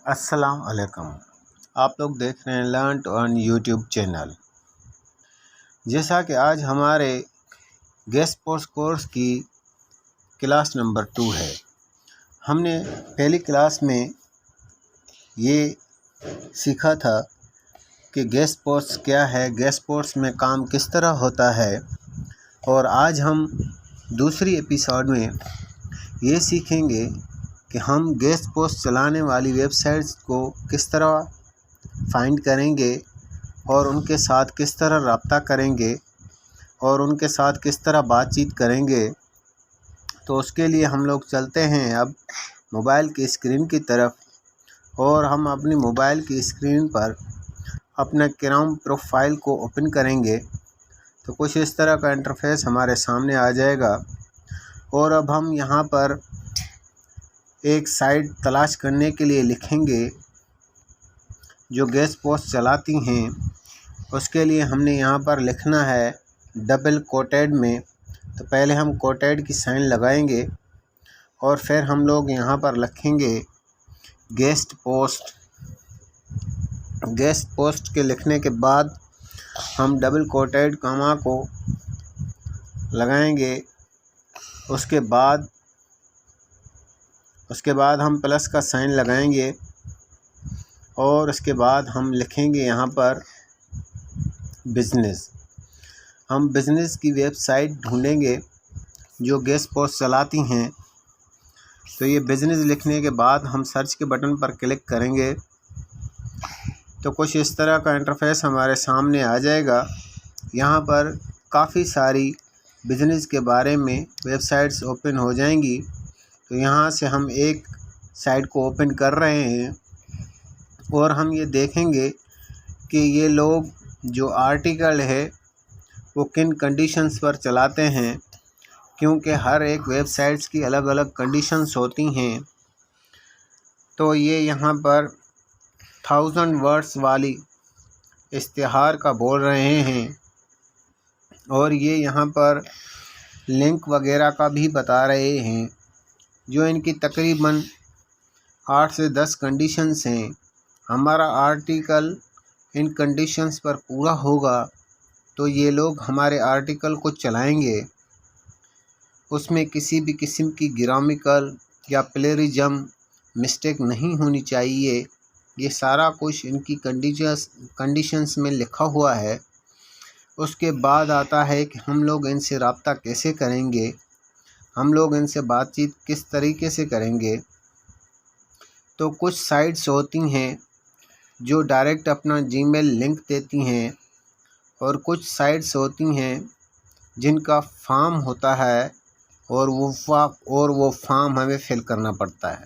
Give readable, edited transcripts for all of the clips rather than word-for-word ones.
अस्सलाम वालेकुम। आप लोग देख रहे हैं learn to earn YouTube channel. जैसा कि आज हमारे गेस्ट पोस्ट कोर्स की क्लास नंबर 2 है। हमने पहली क्लास में ये सीखा था कि गेस्ट पोस्ट क्या है, गेस्ट पोस्ट में काम किस तरह होता है, और आज हम दूसरी एपिसोड में ये सीखेंगे कि हम गेस्ट पोस्ट चलाने वाली वेबसाइट्स को किस तरह फाइंड करेंगे और उनके साथ किस तरह रब्ता करेंगे और उनके साथ किस तरह बातचीत करेंगे। तो उसके लिए हम लोग चलते हैं अब मोबाइल की स्क्रीन की तरफ, और हम अपनी मोबाइल की स्क्रीन पर अपना क्रोम प्रोफाइल को ओपन करेंगे। तो कुछ इस तरह का इंटरफेस हमारे सामने आ जाएगा, और अब हम यहाँ पर एक साइट तलाश करने के लिए लिखेंगे जो गेस्ट पोस्ट चलाती हैं। उसके लिए हमने यहाँ पर लिखना है डबल कोटेड में। तो पहले हम कोटेड की साइन लगाएंगे और फिर हम लोग यहाँ पर लिखेंगे गेस्ट पोस्ट। गेस्ट पोस्ट के लिखने के बाद हम डबल कोटेड कॉमा को लगाएंगे। उसके बाद हम प्लस का साइन लगाएंगे और उसके बाद हम लिखेंगे यहाँ पर बिज़नेस। हम बिज़नेस की वेबसाइट ढूंढेंगे जो गेस्ट पोस्ट चलाती हैं। तो ये बिज़नेस लिखने के बाद हम सर्च के बटन पर क्लिक करेंगे तो कुछ इस तरह का इंटरफेस हमारे सामने आ जाएगा। यहाँ पर काफ़ी सारी बिज़नेस के बारे में वेबसाइट्स ओपन हो जाएंगी। तो यहाँ से हम एक साइट को ओपन कर रहे हैं और हम ये देखेंगे कि ये लोग जो आर्टिकल है वो किन कंडीशंस पर चलाते हैं, क्योंकि हर एक वेबसाइट्स की अलग अलग कंडीशंस होती हैं। तो ये यहाँ पर 1000 वर्ड्स वाली इश्तिहार का बोल रहे हैं, और ये यहाँ पर लिंक वगैरह का भी बता रहे हैं, जो इनकी तकरीबन 8 से 10 कंडीशंस हैं। हमारा आर्टिकल इन कंडीशंस पर पूरा होगा तो ये लोग हमारे आर्टिकल को चलाएंगे। उसमें किसी भी किस्म की ग्रामेटिकल या प्लेरिज्म मिस्टेक नहीं होनी चाहिए। ये सारा कुछ इनकी कंडीशंस में लिखा हुआ है। उसके बाद आता है कि हम लोग इनसे रब्ता कैसे करेंगे, हम लोग इनसे बातचीत किस तरीके से करेंगे। तो कुछ साइट्स होती हैं जो डायरेक्ट अपना जीमेल लिंक देती हैं, और कुछ साइट्स होती हैं जिनका फॉर्म होता है और वो फॉर्म हमें फिल करना पड़ता है।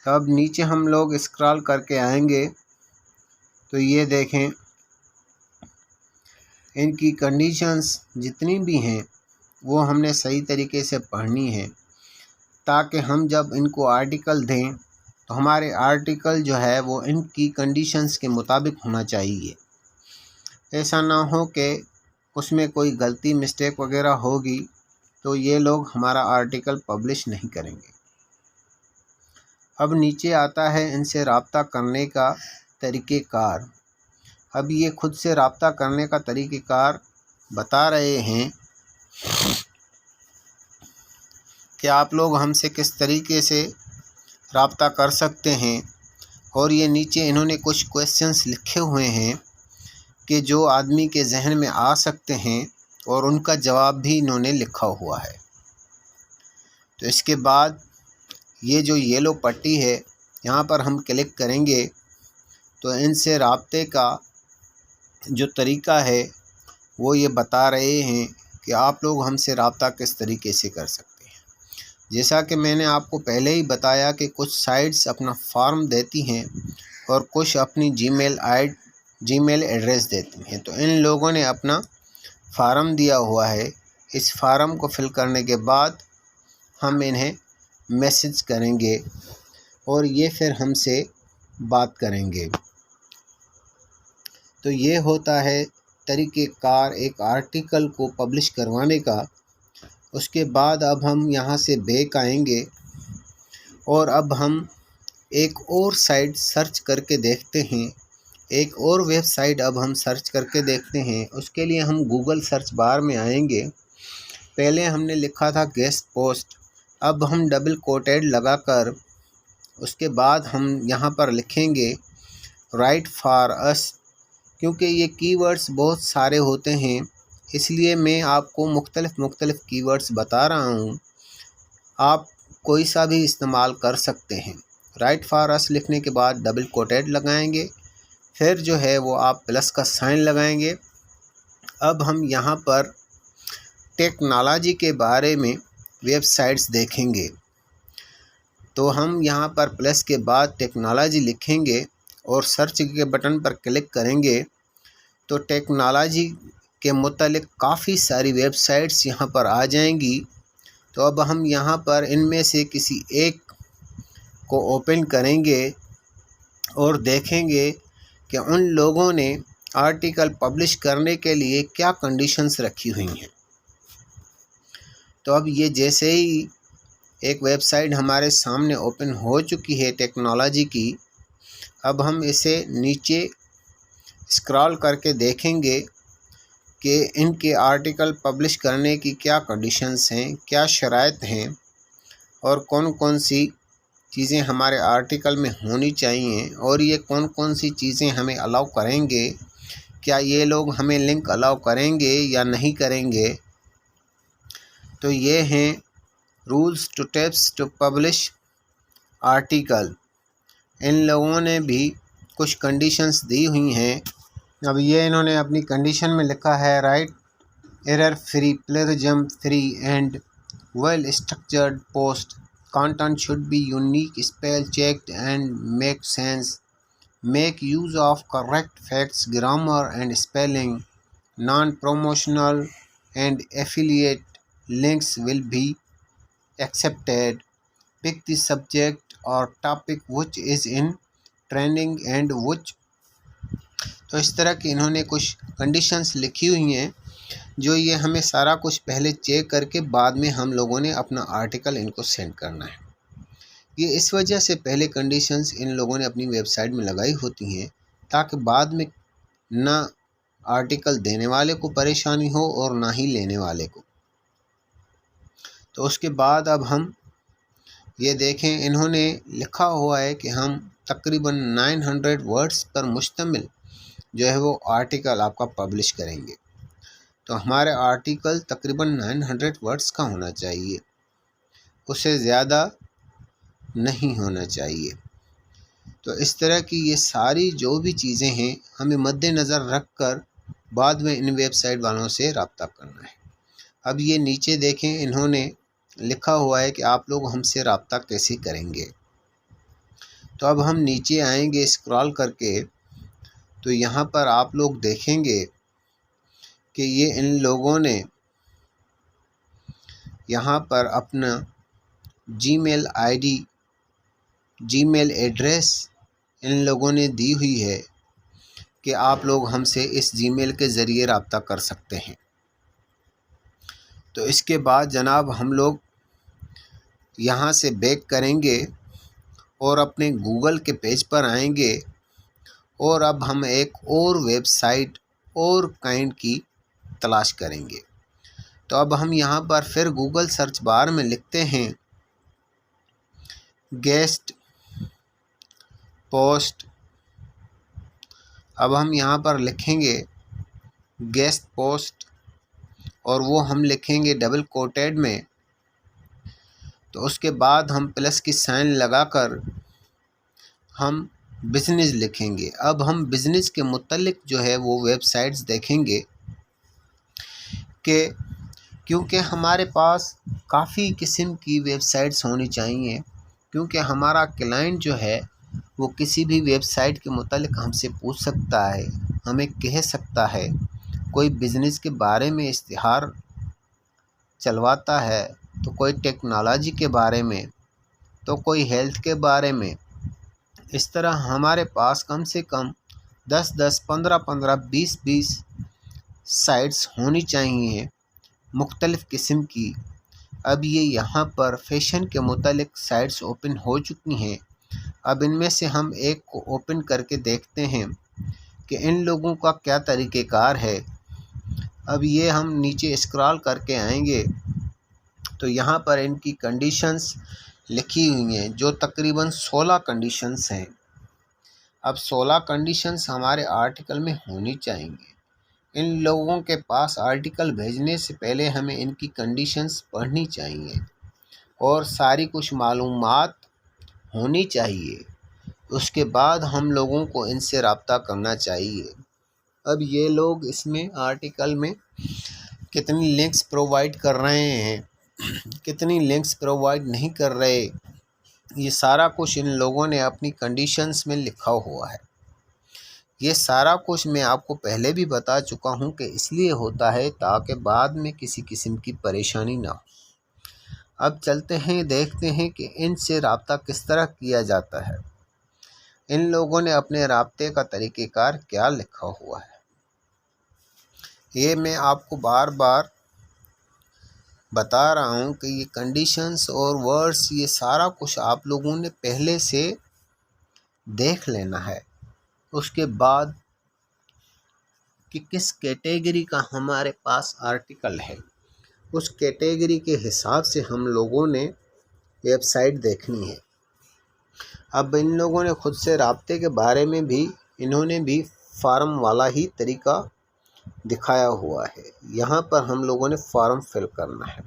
तब नीचे हम लोग स्क्रॉल करके आएंगे तो ये देखें इनकी कंडीशंस जितनी भी हैं वो हमने सही तरीके से पढ़नी है, ताकि हम जब इनको आर्टिकल दें तो हमारे आर्टिकल जो है वो इनकी कंडीशंस के मुताबिक होना चाहिए। ऐसा ना हो कि उसमें कोई गलती मिस्टेक वगैरह होगी तो ये लोग हमारा आर्टिकल पब्लिश नहीं करेंगे। अब नीचे आता है इनसे रब्ता करने का तरीक़ेकार। अब ये खुद से रब्ता करने का तरीक़ेकार बता रहे हैं कि आप लोग हमसे किस तरीके से रब्ता कर सकते हैं। और ये नीचे इन्होंने कुछ क्वेश्चंस लिखे हुए हैं कि जो आदमी के जहन में आ सकते हैं, और उनका जवाब भी इन्होंने लिखा हुआ है। तो इसके बाद ये जो येलो पट्टी है यहाँ पर हम क्लिक करेंगे तो इनसे रब्ते का जो तरीका है वो ये बता रहे हैं कि आप लोग हमसे रब्ता किस तरीके से कर सकते हैं। जैसा कि मैंने आपको पहले ही बताया कि कुछ साइट्स अपना फॉर्म देती हैं और कुछ अपनी जीमेल एड्रेस देती हैं। तो इन लोगों ने अपना फार्म दिया हुआ है। इस फार्म को फिल करने के बाद हम इन्हें मैसेज करेंगे और ये फिर हमसे बात करेंगे। तो ये होता है तरीक़ेकार एक आर्टिकल को पब्लिश करवाने का। उसके बाद अब हम यहाँ से बैक आएंगे और अब हम एक और साइट सर्च करके देखते हैं, एक और वेबसाइट अब हम सर्च करके देखते हैं। उसके लिए हम गूगल सर्च बार में आएंगे। पहले हमने लिखा था गेस्ट पोस्ट, अब हम डबल कोटेड लगाकर उसके बाद हम यहाँ पर लिखेंगे राइट फॉर अस। क्योंकि ये कीवर्ड्स बहुत सारे होते हैं, इसलिए मैं आपको मुख्तलिफ़ कीवर्ड्स बता रहा हूँ, आप कोई सा भी इस्तेमाल कर सकते हैं। राइट फॉर अस लिखने के बाद डबल कोटेड लगाएंगे, फिर जो है वो आप प्लस का साइन लगाएंगे। अब हम यहाँ पर टेक्नोलॉजी के बारे में वेबसाइट्स देखेंगे, तो हम यहाँ पर प्लस के बाद टेक्नोलॉजी लिखेंगे और सर्च के बटन पर क्लिक करेंगे तो टेक्नोलॉजी के मुतालिक काफ़ी सारी वेबसाइट्स यहाँ पर आ जाएंगी। तो अब हम यहाँ पर इनमें से किसी एक को ओपन करेंगे और देखेंगे कि उन लोगों ने आर्टिकल पब्लिश करने के लिए क्या कंडीशंस रखी हुई हैं। तो अब ये जैसे ही एक वेबसाइट हमारे सामने ओपन हो चुकी है टेक्नोलॉजी की, अब हम इसे नीचे स्क्रॉल करके देखेंगे कि इनके आर्टिकल पब्लिश करने की क्या कंडीशंस हैं, क्या शराइत हैं और कौन कौन सी चीज़ें हमारे आर्टिकल में होनी चाहिए और ये कौन कौन सी चीज़ें हमें अलाउ करेंगे, क्या ये लोग हमें लिंक अलाउ करेंगे या नहीं करेंगे। तो ये हैं rules to tips to publish article. इन लोगों ने भी कुछ कंडीशंस दी हुई हैं। अब ये इन्होंने अपनी कंडीशन में लिखा है right error free, plagiarism free and well structured post, content should be unique, spell checked and make sense, make use of correct facts, grammar and spelling, non-promotional and affiliate links will be accepted, pick the subject or topic which is in trending and which। तो इस तरह की इन्होंने कुछ conditions लिखी हुई हैं जो ये हमें सारा कुछ पहले चेक करके बाद में हम लोगों ने अपना आर्टिकल इनको सेंड करना है। ये इस वजह से पहले कंडीशंस इन लोगों ने अपनी वेबसाइट में लगाई होती हैं ताकि बाद में ना आर्टिकल देने वाले को परेशानी हो और ना ही लेने वाले को। तो उसके बाद अब हम ये देखें, इन्होंने लिखा हुआ है कि हम तकरीबन 900 वर्ड्स पर मुश्तमिल जो है वो आर्टिकल आपका पब्लिश करेंगे। तो हमारे आर्टिकल तकरीबन 900 वर्ड्स का होना चाहिए, उससे ज़्यादा नहीं होना चाहिए। तो इस तरह की ये सारी जो भी चीज़ें हैं हमें मद्देनज़र रख कर बाद में इन वेबसाइट वालों से रब्ता करना है। अब ये नीचे देखें, इन्होंने लिखा हुआ है कि आप लोग हमसे रब्ता कैसे करेंगे। तो अब हम नीचे आएंगे स्क्रॉल करके, तो यहाँ पर आप लोग देखेंगे कि ये इन लोगों ने यहाँ पर अपना Gmail ID, Gmail address in लोगों ने दी हुई है कि आप लोग हमसे इस जीमेल के ज़रिए रब्ता कर सकते हैं। तो इसके बाद जनाब हम लोग यहाँ से बैक करेंगे और अपने गूगल के पेज पर आएंगे और अब हम एक और वेबसाइट और काइंड की तलाश करेंगे। तो अब हम यहाँ पर फिर गूगल सर्च बार में लिखते हैं गेस्ट पोस्ट। अब हम यहाँ पर लिखेंगे गेस्ट पोस्ट और वो हम लिखेंगे डबल कोटेड में। तो उसके बाद हम प्लस की साइन लगाकर हम बिज़नेस लिखेंगे। अब हम बिज़नेस के मुतल्लिक जो है वो वेबसाइट्स देखेंगे कि क्योंकि हमारे पास काफ़ी किस्म की वेबसाइट्स होनी चाहिए, क्योंकि हमारा क्लाइंट जो है वो किसी भी वेबसाइट के मुतालिक हमसे पूछ सकता है, हमें कह सकता है, कोई बिज़नेस के बारे में इश्तिहार चलवाता है, तो कोई टेक्नोलॉजी के बारे में, तो कोई हेल्थ के बारे में। इस तरह हमारे पास कम से कम 10-10, 15-15, 20-20 साइट्स होनी चाहिए मुख्तलिफ़ किस्म की। अब ये यहाँ पर फैशन के मुतालिक साइट्स ओपन हो चुकी हैं, अब इनमें से हम एक को ओपन करके देखते हैं कि इन लोगों का क्या तरीक़ेकार है। अब ये हम नीचे स्क्रॉल करके आएंगे तो यहाँ पर इनकी कंडीशंस लिखी हुई हैं, जो तकरीबन 16 कंडीशंस हैं। अब 16 कंडीशंस हमारे आर्टिकल में होनी चाहिए। इन लोगों के पास आर्टिकल भेजने से पहले हमें इनकी कंडीशंस पढ़नी चाहिए और सारी कुछ मालूमात होनी चाहिए। उसके बाद हम लोगों को इनसे रब्ता करना चाहिए। अब ये लोग इसमें आर्टिकल में कितनी लिंक्स प्रोवाइड कर रहे हैं, कितनी लिंक्स प्रोवाइड नहीं कर रहे, ये सारा कुछ इन लोगों ने अपनी कंडीशंस में लिखा हुआ है। ये सारा कुछ मैं आपको पहले भी बता चुका हूँ कि इसलिए होता है ताकि बाद में किसी किस्म की परेशानी ना हो। अब चलते हैं, देखते हैं कि इनसे रब्ता किस तरह किया जाता है। इन लोगों ने अपने रब्ते का तरीक़ेकार क्या लिखा हुआ है, ये मैं आपको बार बार बता रहा हूँ कि ये कंडीशंस और वर्ड्स, ये सारा कुछ आप लोगों ने पहले से देख लेना है। उसके बाद कि किस कैटेगरी का हमारे पास आर्टिकल है, उस कैटेगरी के हिसाब से हम लोगों ने वेबसाइट देखनी है। अब इन लोगों ने खुद से रब्ते के बारे में भी इन्होंने भी फार्म वाला ही तरीका दिखाया हुआ है। यहाँ पर हम लोगों ने फॉर्म फिल करना है।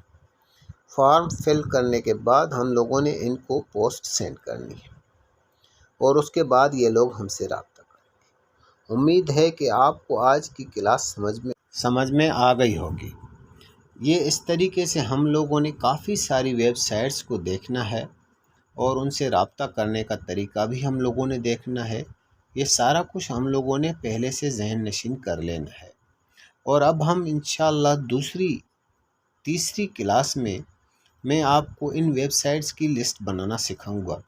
फॉर्म फिल करने के बाद हम लोगों ने इनको पोस्ट सेंड करनी है और उसके बाद ये लोग हमसे रब्ता करेंगे। उम्मीद है कि आपको आज की क्लास समझ में आ गई होगी। ये इस तरीके से हम लोगों ने काफ़ी सारी वेबसाइट्स को देखना है और उनसे रब्ता करने का तरीका भी हम लोगों ने देखना है। ये सारा कुछ हम लोगों ने पहले से ज़हन नशीन कर लेना है। और अब हम इंशाअल्लाह तीसरी क्लास में मैं आपको इन वेबसाइट्स की लिस्ट बनाना सिखाऊंगा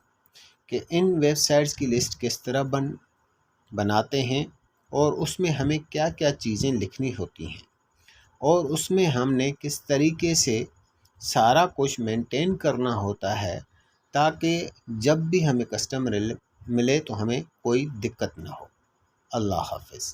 कि इन वेबसाइट्स की लिस्ट किस तरह बनाते हैं और उसमें हमें क्या क्या चीज़ें लिखनी होती हैं और उसमें हमने किस तरीके से सारा कुछ मेंटेन करना होता है ताकि जब भी हमें कस्टमर मिले तो हमें कोई दिक्कत ना हो। अल्लाह हाफ़िज़।